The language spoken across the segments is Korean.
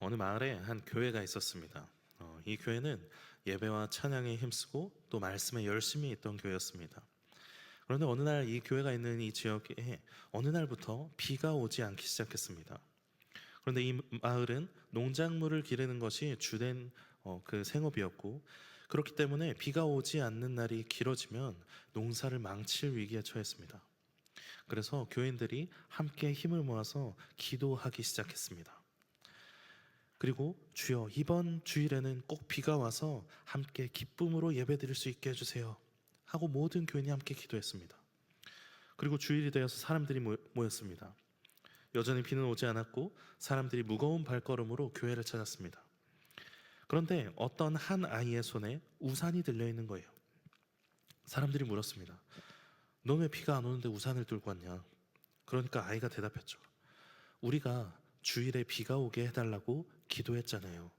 어느 마을에 한 교회가 있었습니다. 이 교회는 예배와 찬양에 힘쓰고 또 말씀에 열심히 있던 교회였습니다. 그런데 어느 날 이 교회가 있는 이 지역에 어느 날부터 비가 오지 않기 시작했습니다. 그런데 이 마을은 농작물을 기르는 것이 주된 그 생업이었고, 그렇기 때문에 비가 오지 않는 날이 길어지면 농사를 망칠 위기에 처했습니다. 그래서 교인들이 함께 힘을 모아서 기도하기 시작했습니다. 그리고 주여, 이번 주일에는 꼭 비가 와서 함께 기쁨으로 예배드릴 수 있게 해주세요 하고 모든 교인이 함께 기도했습니다. 그리고 주일이 되어서 사람들이 모였습니다. 여전히 비는 오지 않았고 사람들이 무거운 발걸음으로 교회를 찾았습니다. 그런데 어떤 한 아이의 손에 우산이 들려있는 거예요. 사람들이 물었습니다. 너 왜 비가 안 오는데 우산을 들고 왔냐? 그러니까 아이가 대답했죠. 우리가 주일에 비가 오게 해달라고 기도했잖아요.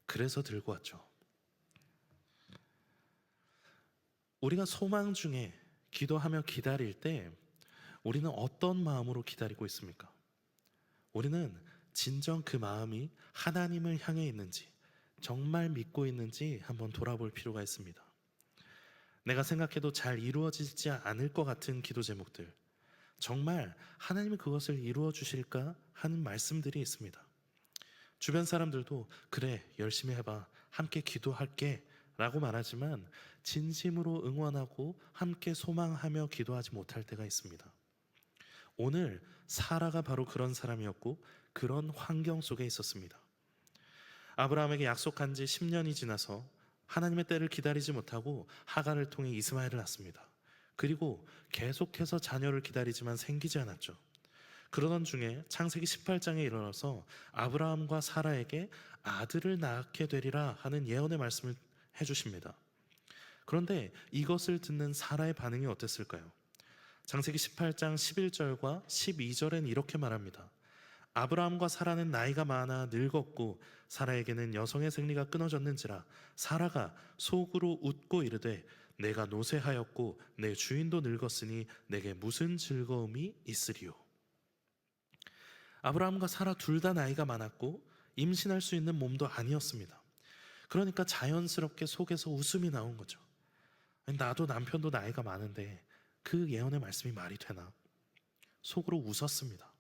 그래서 들고 왔죠. 우리가 소망 중에 기도하며 기다릴 때 우리는 어떤 마음으로 기다리고 있습니까? 우리는 진정 그 마음이 하나님을 향해 있는지, 정말 믿고 있는지 한번 돌아볼 필요가 있습니다. 내가 생각해도 잘 이루어지지 않을 것 같은 기도 제목들, 정말 하나님이 그것을 이루어 주실까 하는 말씀들이 있습니다. 주변 사람들도 그래, 열심히 해봐, 함께 기도할게 라고 말하지만 진심으로 응원하고 함께 소망하며 기도하지 못할 때가 있습니다. 오늘 사라가 바로 그런 사람이었고 그런 환경 속에 있었습니다. 아브라함에게 약속한 지 10년이 지나서 하나님의 때를 기다리지 못하고 하갈을 통해 이스마엘을 낳습니다. 그리고 계속해서 자녀를 기다리지만 생기지 않았죠. 그러던 중에 창세기 18장에 이르러서 아브라함과 사라에게 아들을 낳게 되리라 하는 예언의 말씀을 해주십니다. 그런데 이것을 듣는 사라의 반응이 어땠을까요? 창세기 18장 11절과 12절엔 이렇게 말합니다. 아브라함과 사라는 나이가 많아 늙었고 사라에게는 여성의 생리가 끊어졌는지라 사라가 속으로 웃고 이르되 내가 노쇠하였고 내 주인도 늙었으니 내게 무슨 즐거움이 있으리요. 아브라함과 사라 둘 다 나이가 많았고 임신할 수 있는 몸도 아니었습니다. 그러니까 자연스럽게 속에서 웃음이 나온 거죠. 나도 남편도 나이가 많은데 그 예언의 말씀이 말이 되나? 속으로 웃었습니다.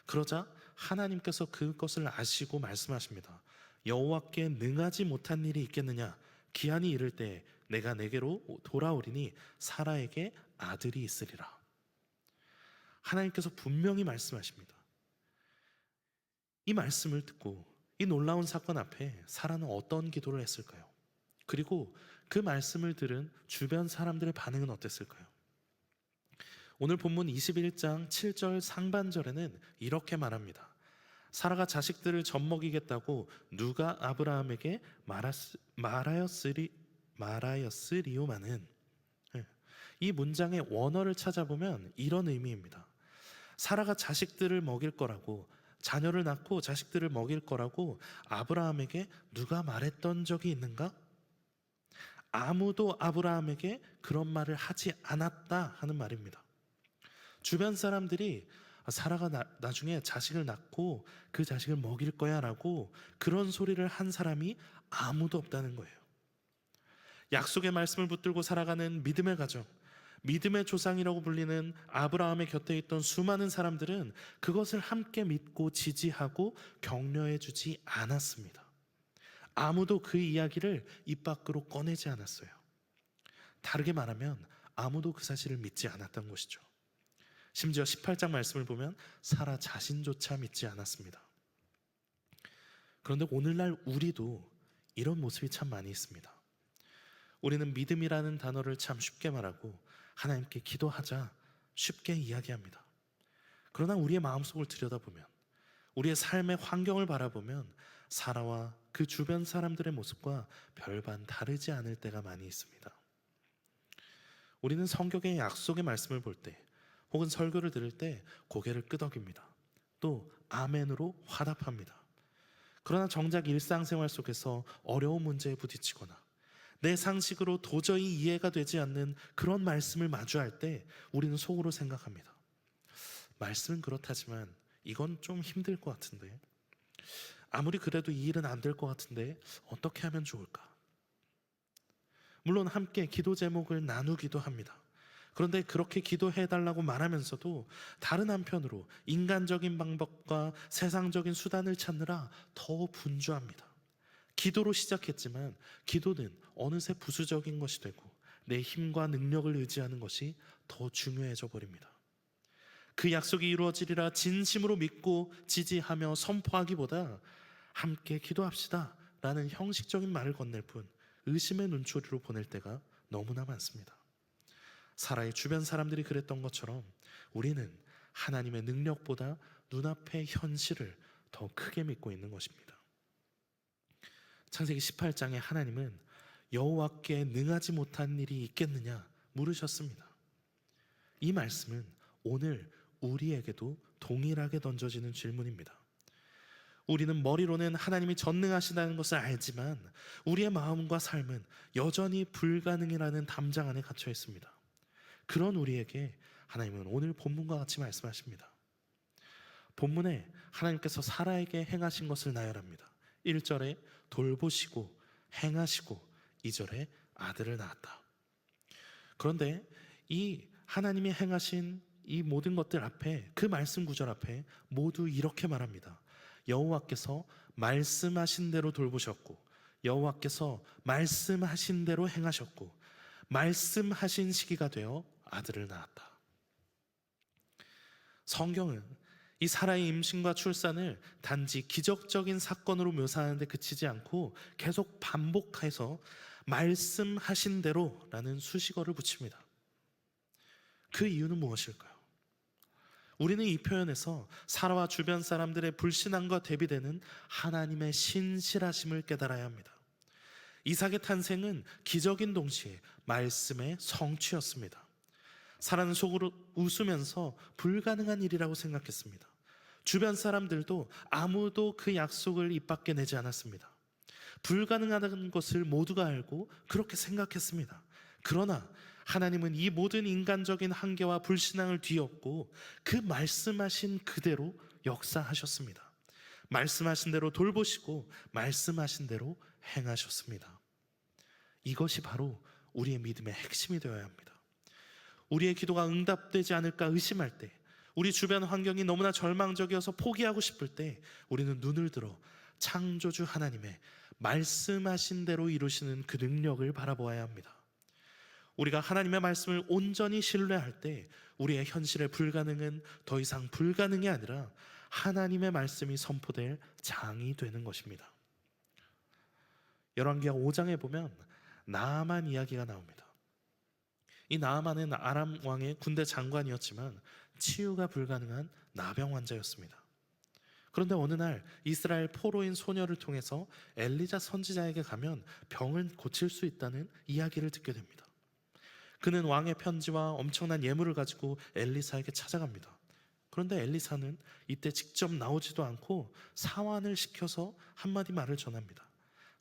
그러자 하나님께서 그것을 아시고 말씀하십니다. 여호와께 능하지 못한 일이 있겠느냐? 기한이 이를 때 내가 내게로 돌아오리니 사라에게 아들이 있으리라. 하나님께서 분명히 말씀하십니다. 이 말씀을 듣고 이 놀라운 사건 앞에 사라는 어떤 기도를 했을까요? 그리고 그 말씀을 들은 주변 사람들의 반응은 어땠을까요? 오늘 본문 21장 7절 상반절에는 이렇게 말합니다. 사라가 자식들을 젖먹이겠다고 누가 아브라함에게 말하였으리오마는, 이 문장의 원어를 찾아보면 이런 의미입니다. 사라가 자식들을 먹일 거라고, 자녀를 낳고 자식들을 먹일 거라고 아브라함에게 누가 말했던 적이 있는가? 아무도 아브라함에게 그런 말을 하지 않았다 하는 말입니다. 주변 사람들이 사라가 나중에 자식을 낳고 그 자식을 먹일 거야 라고 그런 소리를 한 사람이 아무도 없다는 거예요. 약속의 말씀을 붙들고 살아가는 믿음의 가정, 믿음의 조상이라고 불리는 아브라함의 곁에 있던 수많은 사람들은 그것을 함께 믿고 지지하고 격려해 주지 않았습니다. 아무도 그 이야기를 입 밖으로 꺼내지 않았어요. 다르게 말하면 아무도 그 사실을 믿지 않았던 것이죠. 심지어 18장 말씀을 보면 사라 자신조차 믿지 않았습니다. 그런데 오늘날 우리도 이런 모습이 참 많이 있습니다. 우리는 믿음이라는 단어를 참 쉽게 말하고 하나님께 기도하자 쉽게 이야기합니다. 그러나 우리의 마음속을 들여다보면, 우리의 삶의 환경을 바라보면 사라와 그 주변 사람들의 모습과 별반 다르지 않을 때가 많이 있습니다. 우리는 성경의 약속의 말씀을 볼 때 혹은 설교를 들을 때 고개를 끄덕입니다. 또 아멘으로 화답합니다. 그러나 정작 일상생활 속에서 어려운 문제에 부딪히거나 내 상식으로 도저히 이해가 되지 않는 그런 말씀을 마주할 때 우리는 속으로 생각합니다. 말씀은 그렇다지만 이건 좀 힘들 것 같은데, 아무리 그래도 이 일은 안 될 것 같은데 어떻게 하면 좋을까? 물론 함께 기도 제목을 나누기도 합니다. 그런데 그렇게 기도해 달라고 말하면서도 다른 한편으로 인간적인 방법과 세상적인 수단을 찾느라 더 분주합니다. 기도로 시작했지만 기도는 어느새 부수적인 것이 되고 내 힘과 능력을 의지하는 것이 더 중요해져 버립니다. 그 약속이 이루어지리라 진심으로 믿고 지지하며 선포하기보다 함께 기도합시다 라는 형식적인 말을 건넬 뿐 의심의 눈초리로 보낼 때가 너무나 많습니다. 사라의 주변 사람들이 그랬던 것처럼 우리는 하나님의 능력보다 눈앞의 현실을 더 크게 믿고 있는 것입니다. 창세기 18장에 하나님은 여호와께 능하지 못한 일이 있겠느냐 물으셨습니다. 이 말씀은 오늘 우리에게도 동일하게 던져지는 질문입니다. 우리는 머리로는 하나님이 전능하시다는 것을 알지만 우리의 마음과 삶은 여전히 불가능이라는 담장 안에 갇혀 있습니다. 그런 우리에게 하나님은 오늘 본문과 같이 말씀하십니다. 본문에 하나님께서 사라에게 행하신 것을 나열합니다. 1절에 돌보시고 행하시고 2절에 아들을 낳았다. 그런데 이 하나님이 행하신 이 모든 것들 앞에, 그 말씀 구절 앞에 모두 이렇게 말합니다. 여호와께서 말씀하신 대로 돌보셨고 여호와께서 말씀하신 대로 행하셨고 말씀하신 시기가 되어 아들을 낳았다. 성경은 이 사라의 임신과 출산을 단지 기적적인 사건으로 묘사하는 데 그치지 않고 계속 반복해서 말씀하신 대로라는 수식어를 붙입니다. 그 이유는 무엇일까요? 우리는 이 표현에서 사라와 주변 사람들의 불신앙과 대비되는 하나님의 신실하심을 깨달아야 합니다. 이삭의 탄생은 기적인 동시에 말씀의 성취였습니다. 사라는 속으로 웃으면서 불가능한 일이라고 생각했습니다. 주변 사람들도 아무도 그 약속을 입 밖에 내지 않았습니다. 불가능하다는 것을 모두가 알고 그렇게 생각했습니다. 그러나 하나님은 이 모든 인간적인 한계와 불신앙을 뒤엎고 그 말씀하신 그대로 역사하셨습니다. 말씀하신 대로 돌보시고 말씀하신 대로 행하셨습니다. 이것이 바로 우리의 믿음의 핵심이 되어야 합니다. 우리의 기도가 응답되지 않을까 의심할 때, 우리 주변 환경이 너무나 절망적이어서 포기하고 싶을 때 우리는 눈을 들어 창조주 하나님의 말씀하신 대로 이루시는 그 능력을 바라보아야 합니다. 우리가 하나님의 말씀을 온전히 신뢰할 때 우리의 현실의 불가능은 더 이상 불가능이 아니라 하나님의 말씀이 선포될 장이 되는 것입니다. 열왕기하 5장에 보면 나아만 이야기가 나옵니다. 이 나아만은 아람 왕의 군대 장관이었지만 치유가 불가능한 나병 환자였습니다. 그런데 어느 날 이스라엘 포로인 소녀를 통해서 엘리자 선지자에게 가면 병을 고칠 수 있다는 이야기를 듣게 됩니다. 그는 왕의 편지와 엄청난 예물을 가지고 엘리사에게 찾아갑니다. 그런데 엘리사는 이때 직접 나오지도 않고 사환을 시켜서 한마디 말을 전합니다.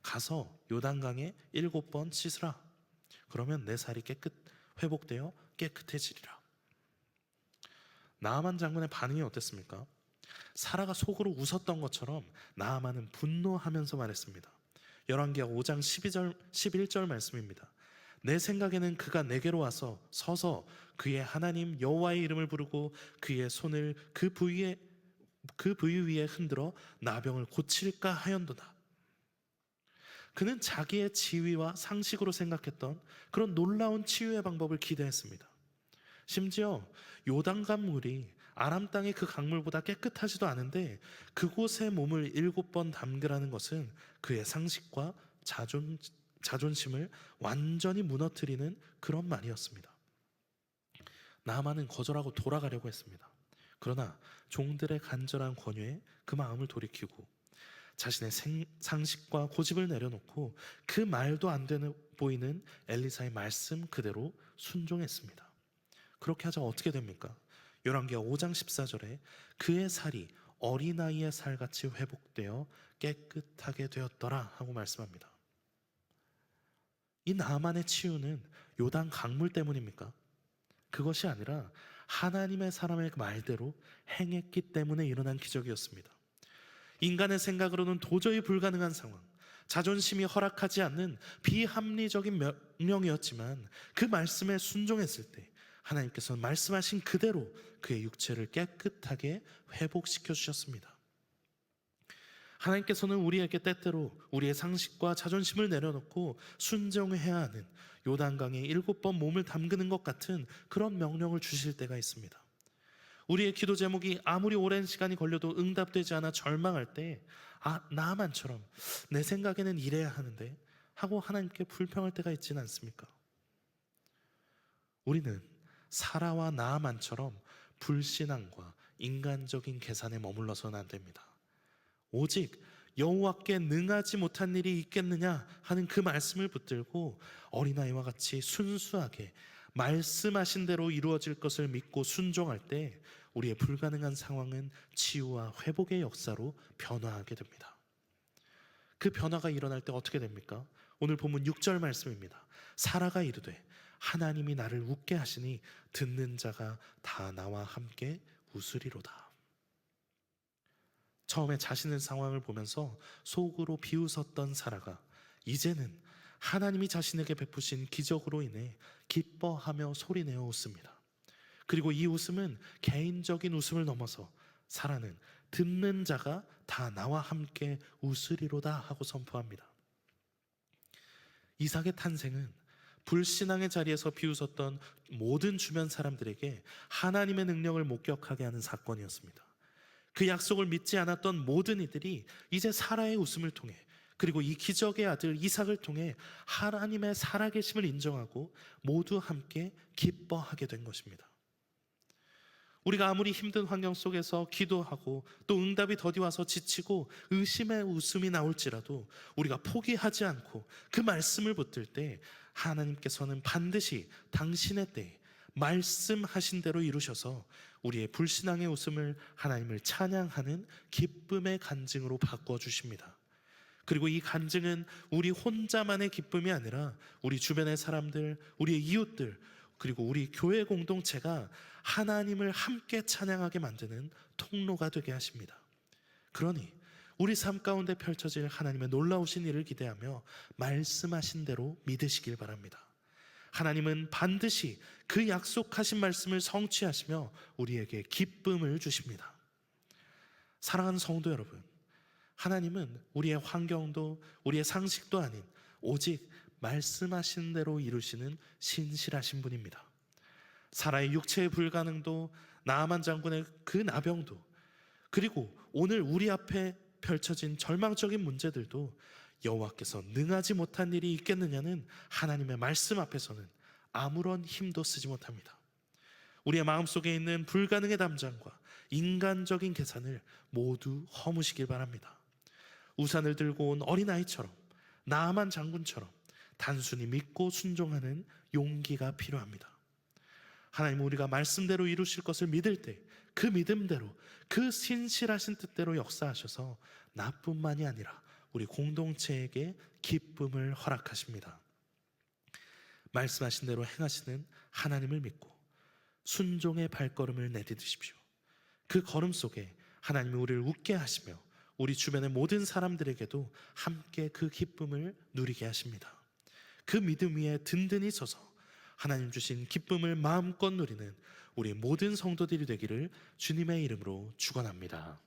가서 요단강에 7번 씻으라. 그러면 내 살이 회복되어 깨끗해지리라. 나아만 장군의 반응이 어땠습니까? 사라가 속으로 웃었던 것처럼 나아만은 분노하면서 말했습니다. 열왕기하 5장 11절 말씀입니다. 내 생각에는 그가 내게로 와서 서서 그의 하나님 여호와의 이름을 부르고 그의 손을 그 부위 위에 흔들어 나병을 고칠까 하였도다. 그는 자기의 지위와 상식으로 생각했던 그런 놀라운 치유의 방법을 기대했습니다. 심지어 요단강 물이 아람 땅의 그 강물보다 깨끗하지도 않은데 그곳에 몸을 7번 담그라는 것은 그의 상식과 자존심을 완전히 무너뜨리는 그런 말이었습니다. 나아만은 거절하고 돌아가려고 했습니다. 그러나 종들의 간절한 권유에 그 마음을 돌이키고 자신의 상식과 고집을 내려놓고 그 말도 안 되는 보이는 엘리사의 말씀 그대로 순종했습니다. 그렇게 하자 어떻게 됩니까? 열왕기하 5장 14절에 그의 살이 어린아이의 살같이 회복되어 깨끗하게 되었더라 하고 말씀합니다. 이 나아만의 치유는 요단 강물 때문입니까? 그것이 아니라 하나님의 사람의 말대로 행했기 때문에 일어난 기적이었습니다. 인간의 생각으로는 도저히 불가능한 상황, 자존심이 허락하지 않는 비합리적인 명령이었지만 그 말씀에 순종했을 때 하나님께서는 말씀하신 그대로 그의 육체를 깨끗하게 회복시켜 주셨습니다. 하나님께서는 우리에게 때때로 우리의 상식과 자존심을 내려놓고 순종해야 하는 요단강에 7번 몸을 담그는 것 같은 그런 명령을 주실 때가 있습니다. 우리의 기도 제목이 아무리 오랜 시간이 걸려도 응답되지 않아 절망할 때 나만처럼 내 생각에는 이래야 하는데 하고 하나님께 불평할 때가 있지는 않습니까? 우리는 사라와 나아만처럼 불신앙과 인간적인 계산에 머물러서는 안 됩니다. 오직 여호와께 능하지 못한 일이 있겠느냐 하는 그 말씀을 붙들고 어린아이와 같이 순수하게 말씀하신 대로 이루어질 것을 믿고 순종할 때 우리의 불가능한 상황은 치유와 회복의 역사로 변화하게 됩니다. 그 변화가 일어날 때 어떻게 됩니까? 오늘 본문 6절 말씀입니다. 사라가 이르되 하나님이 나를 웃게 하시니 듣는 자가 다 나와 함께 웃으리로다. 처음에 자신의 상황을 보면서 속으로 비웃었던 사라가 이제는 하나님이 자신에게 베푸신 기적으로 인해 기뻐하며 소리내어 웃습니다. 그리고 이 웃음은 개인적인 웃음을 넘어서 사라는 듣는 자가 다 나와 함께 웃으리로다 하고 선포합니다. 이삭의 탄생은 불신앙의 자리에서 비웃었던 모든 주변 사람들에게 하나님의 능력을 목격하게 하는 사건이었습니다. 그 약속을 믿지 않았던 모든 이들이 이제 사라의 웃음을 통해 그리고 이 기적의 아들 이삭을 통해 하나님의 살아계심을 인정하고 모두 함께 기뻐하게 된 것입니다. 우리가 아무리 힘든 환경 속에서 기도하고 또 응답이 더디와서 지치고 의심의 웃음이 나올지라도 우리가 포기하지 않고 그 말씀을 붙들 때 하나님께서는 반드시 당신의 때에 말씀하신 대로 이루셔서 우리의 불신앙의 웃음을 하나님을 찬양하는 기쁨의 간증으로 바꿔 주십니다. 그리고 이 간증은 우리 혼자만의 기쁨이 아니라 우리 주변의 사람들, 우리의 이웃들, 그리고 우리 교회 공동체가 하나님을 함께 찬양하게 만드는 통로가 되게 하십니다. 그러니 우리 삶 가운데 펼쳐질 하나님의 놀라우신 일을 기대하며 말씀하신 대로 믿으시길 바랍니다. 하나님은 반드시 그 약속하신 말씀을 성취하시며 우리에게 기쁨을 주십니다. 사랑하는 성도 여러분, 하나님은 우리의 환경도 우리의 상식도 아닌 오직 말씀하신 대로 이루시는 신실하신 분입니다. 사라의 육체의 불가능도 나아만 장군의 그 나병도 그리고 오늘 우리 앞에 펼쳐진 절망적인 문제들도 여호와께서 능하지 못한 일이 있겠느냐는 하나님의 말씀 앞에서는 아무런 힘도 쓰지 못합니다. 우리의 마음속에 있는 불가능의 담장과 인간적인 계산을 모두 허무시길 바랍니다. 우산을 들고 온 어린아이처럼 나아만 장군처럼 단순히 믿고 순종하는 용기가 필요합니다. 하나님은 우리가 말씀대로 이루실 것을 믿을 때 그 믿음대로 그 신실하신 뜻대로 역사하셔서 나뿐만이 아니라 우리 공동체에게 기쁨을 허락하십니다. 말씀하신 대로 행하시는 하나님을 믿고 순종의 발걸음을 내디디십시오. 그 걸음 속에 하나님이 우리를 웃게 하시며 우리 주변의 모든 사람들에게도 함께 그 기쁨을 누리게 하십니다. 그 믿음 위에 든든히 서서 하나님 주신 기쁨을 마음껏 누리는 우리 모든 성도들이 되기를 주님의 이름으로 축원합니다.